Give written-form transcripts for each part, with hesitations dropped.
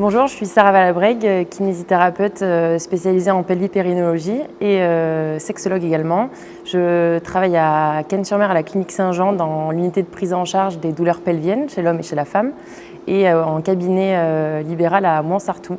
Bonjour, je suis Sarah Valabreg, kinésithérapeute spécialisée en pelvipérinéologie et sexologue également. Je travaille à Cannes-sur-Mer à la clinique Saint-Jean dans l'unité de prise en charge des douleurs pelviennes chez l'homme et chez la femme et en cabinet libéral à Montsartou.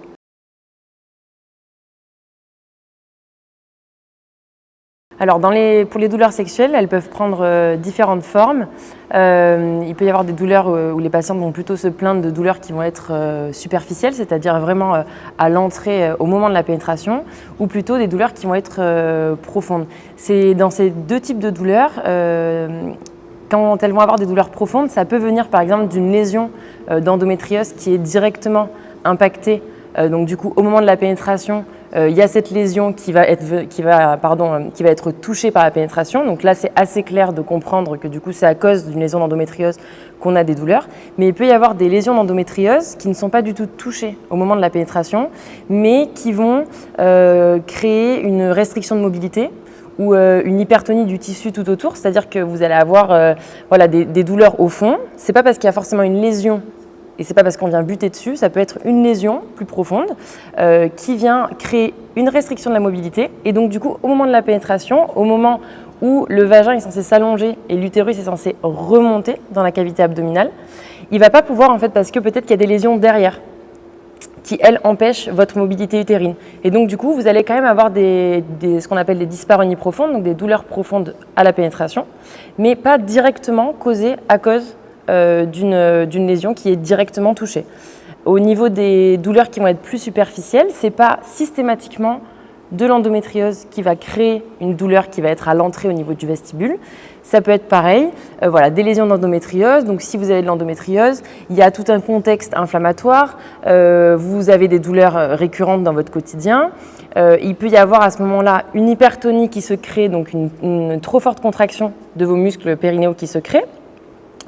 Alors pour les douleurs sexuelles, elles peuvent prendre différentes formes. Il peut y avoir des douleurs où les patientes vont plutôt se plaindre de douleurs qui vont être superficielles, c'est-à-dire vraiment à l'entrée au moment de la pénétration, ou plutôt des douleurs qui vont être profondes. C'est dans ces deux types de douleurs, quand elles vont avoir des douleurs profondes, ça peut venir par exemple d'une lésion d'endométriose qui est directement impactée. Donc du coup, au moment de la pénétration, il y a cette lésion qui va être touchée par la pénétration. Donc là, c'est assez clair de comprendre que du coup, c'est à cause d'une lésion d'endométriose qu'on a des douleurs. Mais il peut y avoir des lésions d'endométriose qui ne sont pas du tout touchées au moment de la pénétration, mais qui vont créer une restriction de mobilité ou une hypertonie du tissu tout autour. C'est-à-dire que vous allez avoir des douleurs au fond. Ce n'est pas parce qu'il y a forcément une lésion et ce n'est pas parce qu'on vient buter dessus, ça peut être une lésion plus profonde qui vient créer une restriction de la mobilité. Et donc du coup, au moment de la pénétration, au moment où le vagin est censé s'allonger et l'utérus est censé remonter dans la cavité abdominale, il ne va pas pouvoir en fait parce que peut-être qu'il y a des lésions derrière qui, elles, empêchent votre mobilité utérine. Et donc du coup, vous allez quand même avoir ce qu'on appelle des dyspareunies profondes, donc des douleurs profondes à la pénétration, mais pas directement causées à cause d'une lésion qui est directement touchée. Au niveau des douleurs qui vont être plus superficielles, ce n'est pas systématiquement de l'endométriose qui va créer une douleur qui va être à l'entrée au niveau du vestibule. Ça peut être pareil, des lésions d'endométriose. Donc si vous avez de l'endométriose, il y a tout un contexte inflammatoire, vous avez des douleurs récurrentes dans votre quotidien. Il peut y avoir à ce moment-là une hypertonie qui se crée, donc une trop forte contraction de vos muscles périnéaux qui se crée,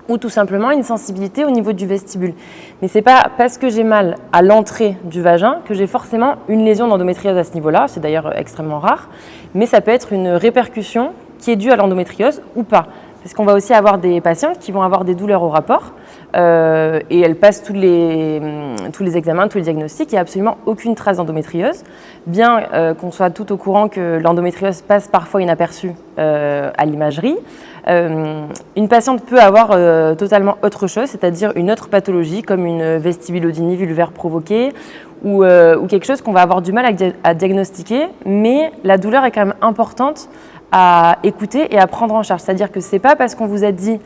ou tout simplement une sensibilité au niveau du vestibule. Mais ce n'est pas parce que j'ai mal à l'entrée du vagin que j'ai forcément une lésion d'endométriose à ce niveau-là, c'est d'ailleurs extrêmement rare, mais ça peut être une répercussion qui est due à l'endométriose ou pas. Parce qu'on va aussi avoir des patientes qui vont avoir des douleurs au rapport et elles passent tous les examens, tous les diagnostics, il n'y a absolument aucune trace d'endométriose, bien qu'on soit tout au courant que l'endométriose passe parfois inaperçue à l'imagerie. Une patiente peut avoir totalement autre chose, c'est-à-dire une autre pathologie comme une vestibulodynie vulvaire provoquée ou quelque chose qu'on va avoir du mal à diagnostiquer, mais la douleur est quand même importante à écouter et à prendre en charge. C'est-à-dire que ce n'est pas parce qu'on vous a dit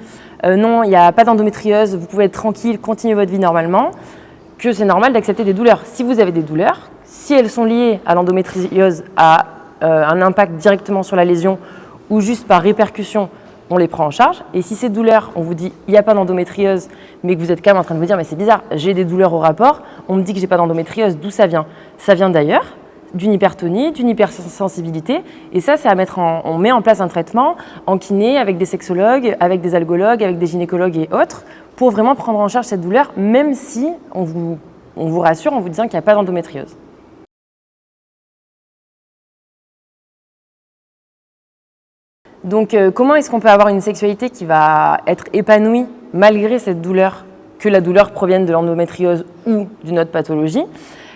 non, il n'y a pas d'endométriose, vous pouvez être tranquille, continuer votre vie normalement, que c'est normal d'accepter des douleurs. Si vous avez des douleurs, si elles sont liées à l'endométriose, à un impact directement sur la lésion ou juste par répercussion, on les prend en charge. Et si ces douleurs, on vous dit il n'y a pas d'endométriose, mais que vous êtes quand même en train de vous dire mais c'est bizarre, j'ai des douleurs au rapport, on me dit que j'ai pas d'endométriose, d'où ça vient? Ça vient d'ailleurs, d'une hypertonie, d'une hypersensibilité. Et ça, c'est on met en place un traitement en kiné avec des sexologues, avec des algologues, avec des gynécologues et autres, pour vraiment prendre en charge cette douleur, même si on vous rassure en vous disant qu'il n'y a pas d'endométriose. Donc, comment est-ce qu'on peut avoir une sexualité qui va être épanouie malgré cette douleur, que la douleur provienne de l'endométriose ou d'une autre pathologie?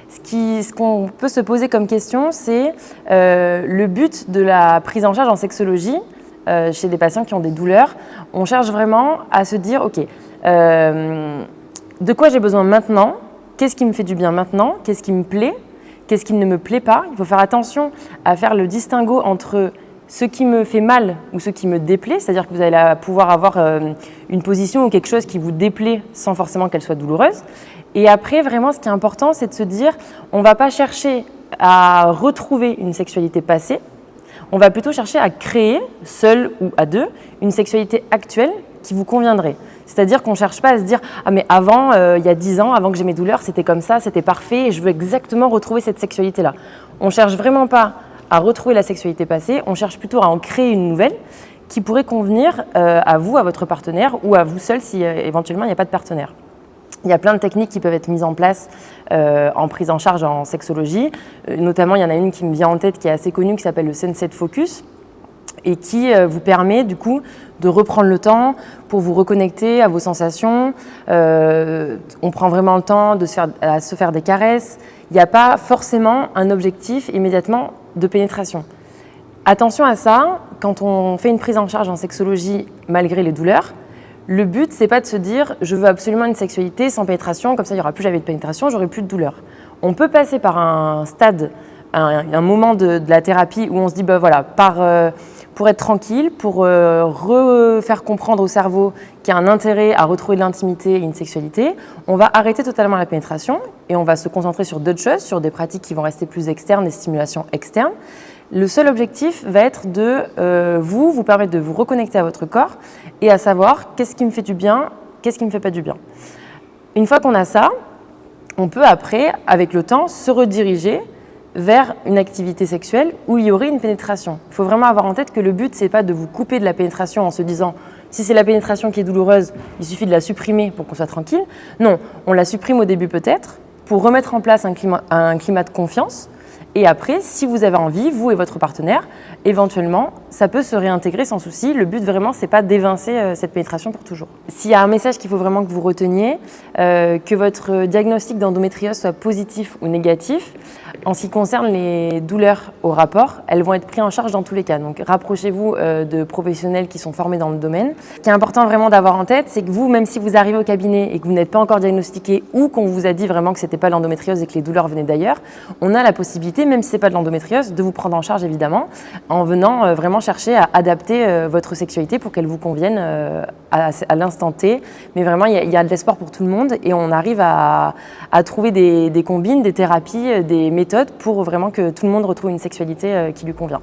Ce qu'on peut se poser comme question, c'est le but de la prise en charge en sexologie chez des patients qui ont des douleurs. On cherche vraiment à se dire, ok, de quoi j'ai besoin maintenant? Qu'est-ce qui me fait du bien maintenant? Qu'est-ce qui me plaît? Qu'est-ce qui ne me plaît pas? Il faut faire attention à faire le distinguo entre ce qui me fait mal ou ce qui me déplaît, c'est-à-dire que vous allez pouvoir avoir une position ou quelque chose qui vous déplaît sans forcément qu'elle soit douloureuse. Et après, vraiment, ce qui est important, c'est de se dire, on ne va pas chercher à retrouver une sexualité passée, on va plutôt chercher à créer, seul ou à deux, une sexualité actuelle qui vous conviendrait. C'est-à-dire qu'on ne cherche pas à se dire « Ah mais avant, il y a 10 ans, avant que j'ai mes douleurs, c'était comme ça, c'était parfait et je veux exactement retrouver cette sexualité-là ». On ne cherche vraiment pas à retrouver la sexualité passée, on cherche plutôt à en créer une nouvelle qui pourrait convenir à vous, à votre partenaire ou à vous seul si éventuellement il n'y a pas de partenaire. Il y a plein de techniques qui peuvent être mises en place en prise en charge en sexologie. Notamment, il y en a une qui me vient en tête qui est assez connue qui s'appelle le Sunset Focus. et qui vous permet du coup de reprendre le temps pour vous reconnecter à vos sensations. On prend vraiment le temps à se faire des caresses. Il n'y a pas forcément un objectif immédiatement de pénétration. Attention à ça, quand on fait une prise en charge en sexologie malgré les douleurs, le but, c'est pas de se dire « je veux absolument une sexualité sans pénétration, comme ça il n'y aura plus jamais de pénétration, j'aurai plus de douleur ». On peut passer par un stade, un moment de la thérapie où on se dit bah, voilà, pour être tranquille, pour refaire comprendre au cerveau qu'il y a un intérêt à retrouver de l'intimité et une sexualité, on va arrêter totalement la pénétration et on va se concentrer sur d'autres choses, sur des pratiques qui vont rester plus externes, des stimulations externes. Le seul objectif va être de vous permettre de vous reconnecter à votre corps et à savoir qu'est-ce qui me fait du bien, qu'est-ce qui ne me fait pas du bien. Une fois qu'on a ça, on peut après, avec le temps, se rediriger vers une activité sexuelle où il y aurait une pénétration. Il faut vraiment avoir en tête que le but, ce n'est pas de vous couper de la pénétration en se disant si c'est la pénétration qui est douloureuse, il suffit de la supprimer pour qu'on soit tranquille. Non, on la supprime au début peut-être pour remettre en place un climat de confiance. Et après, si vous avez envie, vous et votre partenaire, éventuellement, ça peut se réintégrer sans souci. Le but vraiment, c'est pas d'évincer cette pénétration pour toujours. S'il y a un message qu'il faut vraiment que vous reteniez, que votre diagnostic d'endométriose soit positif ou négatif, en ce qui concerne les douleurs au rapport, elles vont être prises en charge dans tous les cas. Donc rapprochez-vous de professionnels qui sont formés dans le domaine. Ce qui est important vraiment d'avoir en tête, c'est que vous, même si vous arrivez au cabinet et que vous n'êtes pas encore diagnostiqué ou qu'on vous a dit vraiment que c'était pas l'endométriose et que les douleurs venaient d'ailleurs, on a la possibilité, même si c'est pas de l'endométriose, de vous prendre en charge évidemment, en venant vraiment chercher à adapter votre sexualité pour qu'elle vous convienne à l'instant T. Mais vraiment, il y a de l'espoir pour tout le monde et on arrive à trouver des combines, des thérapies, des méthodes pour vraiment que tout le monde retrouve une sexualité qui lui convient.